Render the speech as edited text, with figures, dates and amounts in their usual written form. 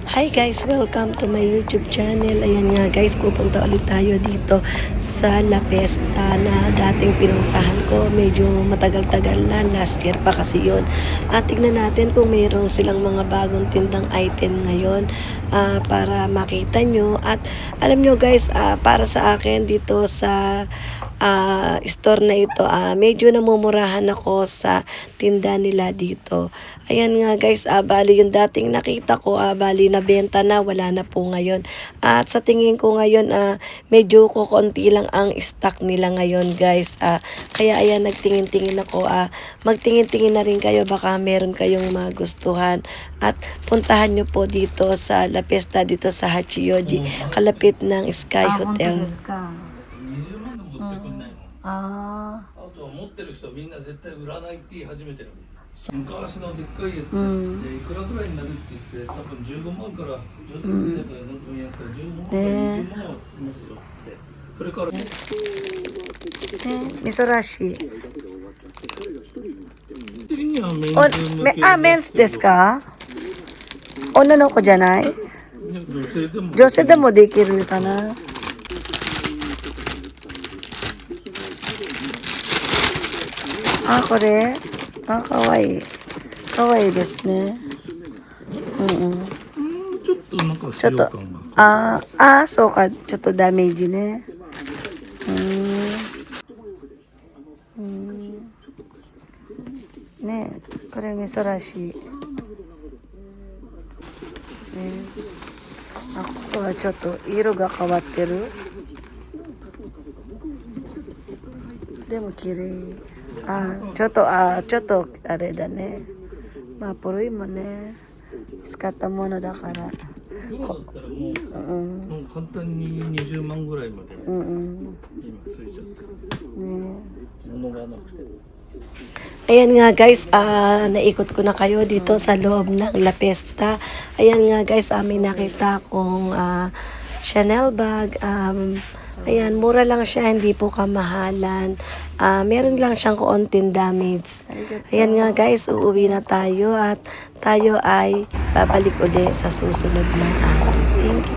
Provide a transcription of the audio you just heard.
Hi guys, welcome to my YouTube channel. Ayan nga guys, pupunta ulit tayo dito sa La Pesta na dating pinuntahan ko. Medyo matagal-tagal na, last year pa kasi yun. At tignan natin kung mayroong silang mga bagong tindang item ngayon para makita nyo. At alam nyo guys, para sa akin dito sa store na ito, medyo namumurahan ako sa tinda nila dito. Ayan nga guys, bali yung dating nakita ko, bali nabenta na, wala na po ngayon. At sa tingin ko ngayon, medyo kukonti lang ang stock nila ngayon guys. Kaya ayan, nagtingin-tingin ako. Magtingin-tingin na rin kayo, baka meron kayong magustuhan. At puntahan nyo po dito sa La Pesta, dito sa Hachioji, kalapit ng Sky Hotel. 20万でも売ってくんないもん。あとは持ってる人はみんな絶対売らないって言い始めてる。昔のでっかいやつでいくらぐらいになるって言って多分15万から上等でだからどんどんやったら15万から20万はつきますよっつってそれから みそらし。的にはメンズ向けメンズですか？女の子じゃない？女性でも女性でもできるかな。これかわいい。かわいいですね。ちょっとなんかちょっと使用感がそうか。ちょっとダメージね。ねえ、これみそらしい。ここはちょっと色が変わってる。でも綺麗。ちょっとあれだね。まあ古いもね。使ったものだから。今だったらもう簡単に20万ぐらいまで今ついちゃってる物がなくて。Ayan nga guys, naikot ko na kayo dito sa loob ng La Pesta. Ayan nga guys, may nakita akong Chanel bag. Ayan, mura lang siya, hindi po kamahalan. Meron lang siyang konting damage. Ayan nga guys, uuwi na tayo at tayo ay babalik uli sa susunod na araw.